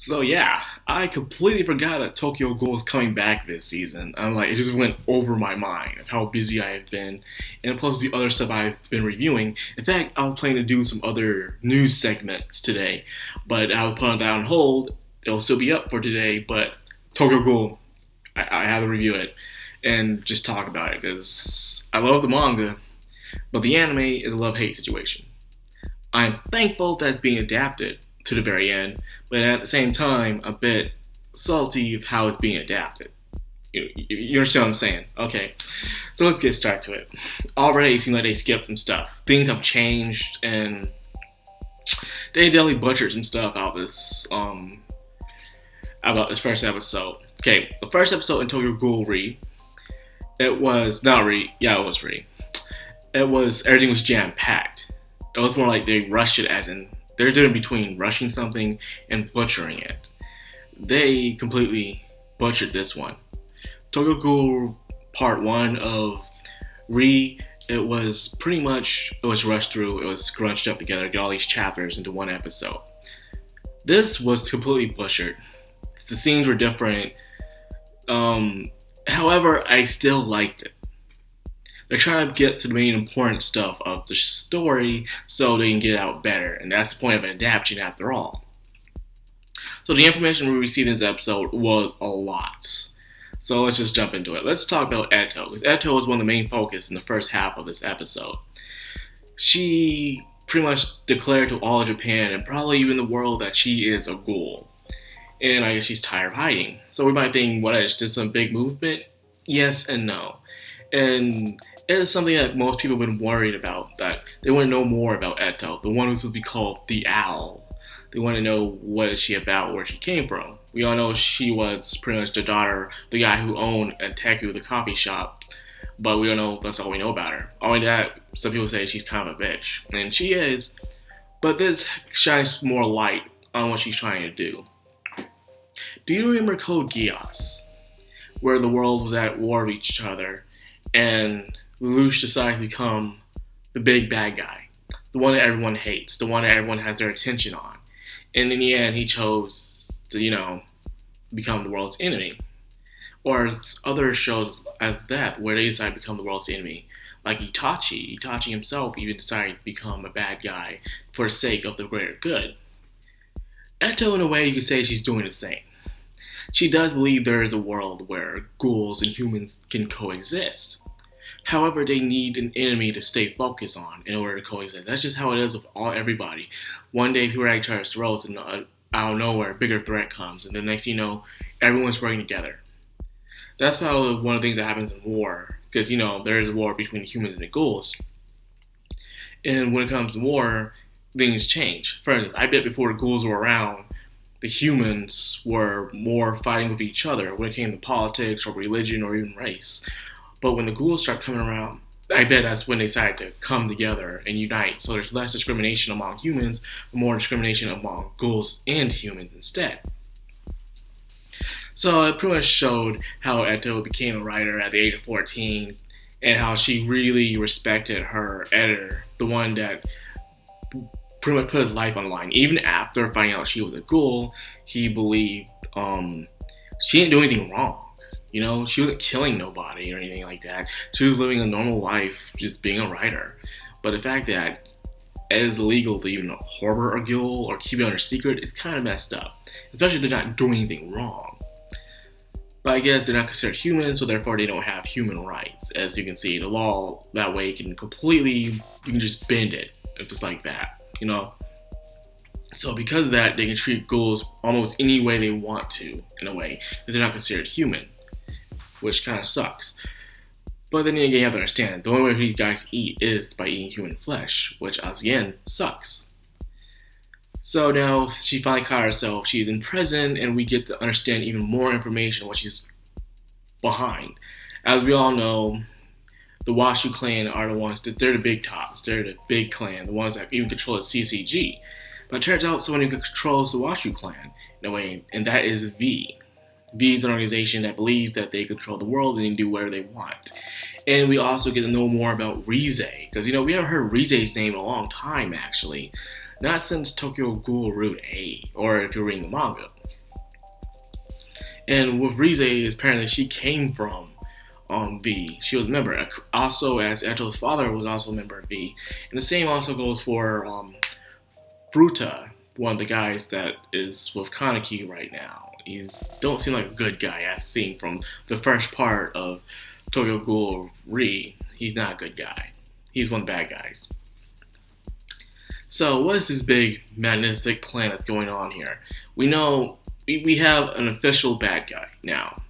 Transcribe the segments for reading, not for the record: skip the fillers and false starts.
So yeah, I completely forgot that Tokyo Ghoul is coming back this season. I'm like, it just went over my mind of how busy I have been, and plus the other stuff I've been reviewing. In fact, I was planning to do some other news segments today, but I was putting that on hold. It'll still be up for today, but Tokyo Ghoul, I had to review it and just talk about it because I love the manga, but the anime is a love-hate situation. I'm thankful that it's being adapted to the very end, but at the same time, a bit salty of how it's being adapted. You understand what I'm saying? Okay, so let's get started to it. Already, it seems like they skipped some stuff. Things have changed, and they definitely butchered some stuff out about this first episode. Okay, the first episode in Tokyo Ghoul it was not it was It was everything was jam packed. It was more like they rushed it, as in there's a difference between rushing something and butchering it. They completely butchered this one. Tokyo Ghoul Part 1 of it was rushed through, it was scrunched up together, get all these chapters into one episode. This was completely butchered. The scenes were different. However, I still liked it. They're trying to get to the main important stuff of the story so they can get it out better, and that's the point of an adaptation after all. So the information we received in this episode was a lot. So let's just jump into it. Let's talk about Eto, because Eto is one of the main focus in the first half of this episode. She pretty much declared to all of Japan, and probably even the world, that she is a ghoul. And I guess she's tired of hiding. So we might think, what is this, some big movement? Yes and no. And it is something that most people have been worried about, that they want to know more about Eto, the one who's supposed to be called the Owl. They want to know what is she about, where she came from. We all know she was pretty much the daughter of the guy who owned Teku, the coffee shop, but we don't know, that's all we know about her. Only that, some people say she's kind of a bitch, and she is, but this shines more light on what she's trying to do. Do you remember Code Geass, where the world was at war with each other, and Lelouch decides to become the big bad guy, the one that everyone hates, the one that everyone has their attention on, and in the end he chose to, become the world's enemy. Or other shows as that, where they decide to become the world's enemy, like Itachi himself even decided to become a bad guy for the sake of the greater good. Eto, in a way, you could say she's doing the same. She does believe there is a world where ghouls and humans can coexist. However, they need an enemy to stay focused on in order to coexist. That's just how it is with everybody. One day people are at each other's throats, and out of nowhere a bigger threat comes, and the next thing you know, everyone's working together. That's how one of the things that happens in war, because there is a war between the humans and the ghouls. And when it comes to war, things change. For instance, I bet before the ghouls were around, the humans were more fighting with each other when it came to politics or religion or even race. But when the ghouls start coming around, I bet that's when they decided to come together and unite. So there's less discrimination among humans, but more discrimination among ghouls and humans instead. So it pretty much showed how Eto became a writer at the age of 14, and how she really respected her editor, the one that pretty much put his life on the line. Even after finding out she was a ghoul, he believed she didn't do anything wrong. She wasn't killing nobody or anything like that. She was living a normal life, just being a writer. But the fact that it is illegal to even harbor a ghoul or keep it under secret is kind of messed up, especially if they're not doing anything wrong. But I guess they're not considered human, so therefore they don't have human rights. As you can see, the law that way you can just bend it if it's like that. So because of that, they can treat ghouls almost any way they want to, in a way, because they're not considered human, which kind of sucks. But then again, you have to understand, the only way these guys eat is by eating human flesh, which again sucks. So now she finally caught herself, she's in prison, and we get to understand even more information on what she's behind. As we all know, the Washu clan are the ones they're the big tops. They're the big clan, the ones that even control the CCG. But it turns out someone who controls the Washu clan in a way, and that is V. V is an organization that believes that they control the world and they can do whatever they want. And we also get to know more about Rize, because we haven't heard Rize's name in a long time actually. Not since Tokyo Ghoul Route A, or if you're reading the manga. And with Rize, apparently she came from V. She was a member. Also, as Eto's father was also a member of V. And the same also goes for Fruta, one of the guys that is with Kaneki right now. He don't seem like a good guy, as seen from the first part of Tokyo Ghoul Re. He's not a good guy. He's one of the bad guys. So what is this big magnetic plan that's going on here? We know we have an official bad guy now.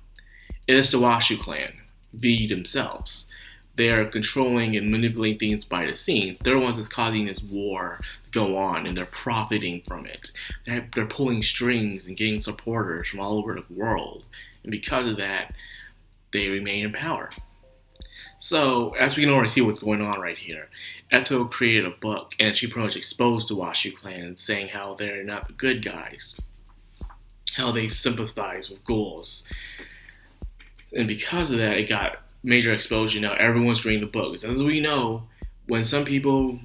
It is the Washu clan, V themselves. They are controlling and manipulating things by the scenes. They're the ones that's causing this war to go on, and they're profiting from it. They're pulling strings and getting supporters from all over the world. And because of that, they remain in power. So, as we can already see what's going on right here, Eto created a book, and she pretty much exposed the Washu clan, saying how they're not the good guys, how they sympathize with ghouls. And because of that, it got major exposure. Now everyone's reading the books. As we know, when some people,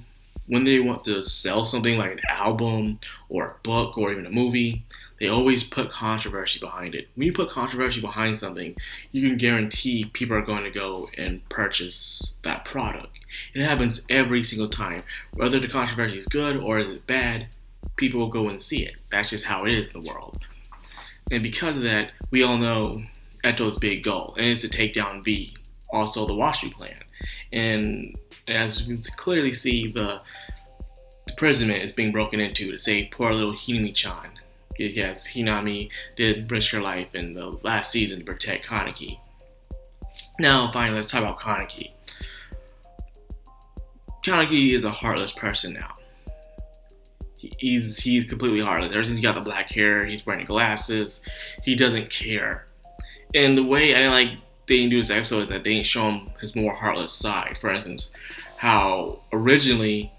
when they want to sell something like an album or a book or even a movie, they always put controversy behind it. When you put controversy behind something, you can guarantee people are going to go and purchase that product. It happens every single time. Whether the controversy is good or is it bad, people will go and see it. That's just how it is in the world. And because of that, we all know Eto's big goal, and it's to take down V, also the Washu clan. And as you can clearly see, the imprisonment is being broken into to save poor little Hinami-chan. Yes, Hinami did risk her life in the last season to protect Kaneki. Now, finally, let's talk about Kaneki. Kaneki is a heartless person now. He's completely heartless. Ever since he got the black hair, he's wearing glasses. He doesn't care. And the way I didn't like they didn't do this episode is that they didn't show him his more heartless side. For instance, how originally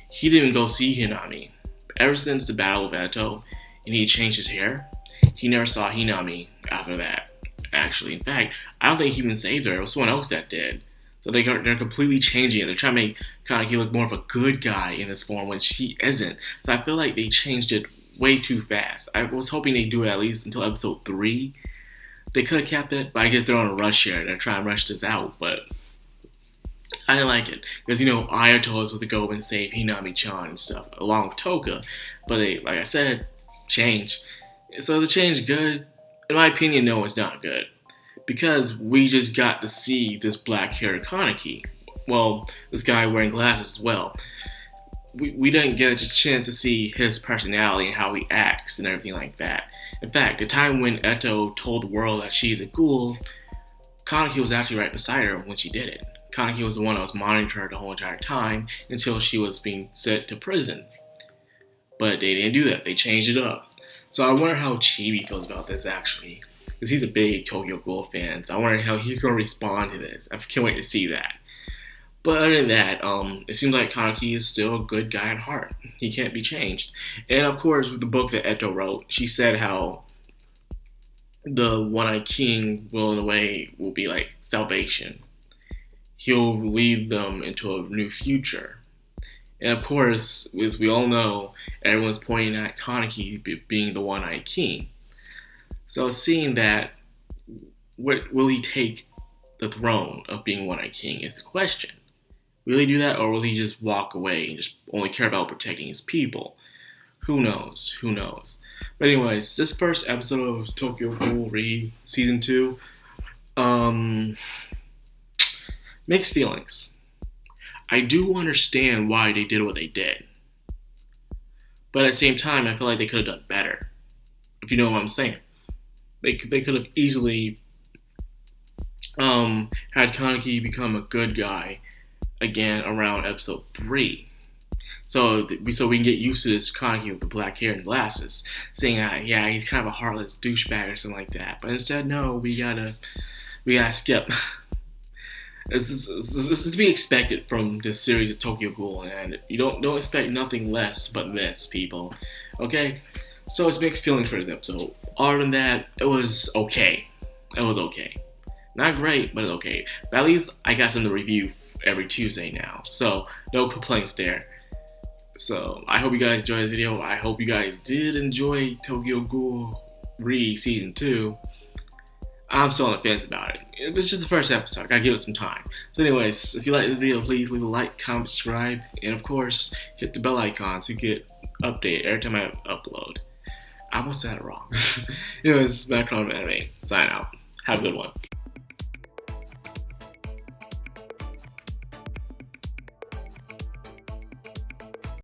he didn't go see Hinami. Ever since the battle with Eto, and he changed his hair, he never saw Hinami after that. Actually, in fact, I don't think he even saved her. It was someone else that did. So they're completely changing it. They're trying to make Kaneki look more of a good guy in this form when she isn't. So I feel like they changed it way too fast. I was hoping they'd do it at least until episode 3. They could have kept it, but I guess they're on a rush here. They're trying to rush this out, but I didn't like it. Because, Ayato was supposed to go and save Hinami-chan and stuff, along with Toka. But they, like I said, change. So the change good? In my opinion, no, it's not good. Because we just got to see this black-haired Kaneki. Well, this guy wearing glasses as well. We didn't get a chance to see his personality and how he acts and everything like that. In fact, the time when Eto told the world that she's a ghoul, Kaneki was actually right beside her when she did it. Kaneki was the one that was monitoring her the whole entire time until she was being sent to prison. But they didn't do that. They changed it up. So I wonder how Chibi feels about this, actually. Because he's a big Tokyo Ghoul fan. So I wonder how he's going to respond to this. I can't wait to see that. But other than that, it seems like Kaneki is still a good guy at heart. He can't be changed. And of course, with the book that Eto wrote, she said how the One-Eyed King will, in a way, will be like salvation. He'll lead them into a new future. And of course, as we all know, everyone's pointing at Kaneki being the One-Eyed King. So seeing that, will he take the throne of being One-Eyed King is the question. Will he do that, or will he just walk away and just only care about protecting his people? Who knows? Who knows? But anyways, this first episode of Tokyo Ghoul Re Season 2, mixed feelings. I do understand why they did what they did. But at the same time, I feel like they could have done better. If you know what I'm saying. They could have easily had Kaneki become a good guy again around episode 3. So we can get used to this Kaneki with the black hair and glasses. Saying that, yeah, he's kind of a heartless douchebag or something like that. But instead, no, we gotta skip. It's to be expected from this series of Tokyo Ghoul, and you don't expect nothing less but this, people. Okay? So it's mixed feelings for this episode. Other than that, it was okay. It was okay. Not great, but it's okay. But at least I got something to review every Tuesday now. So, no complaints there. So I hope you guys enjoyed this video. I hope you guys did enjoy Tokyo Ghoul Season 2. I'm still on the fence about it. It was just the first episode. I gotta give it some time. So anyways, if you like this video, please leave a like, comment, subscribe, and of course, hit the bell icon to get updated every time I upload. I almost said it wrong. Anyways, Madcrownxox, sign out. Have a good one.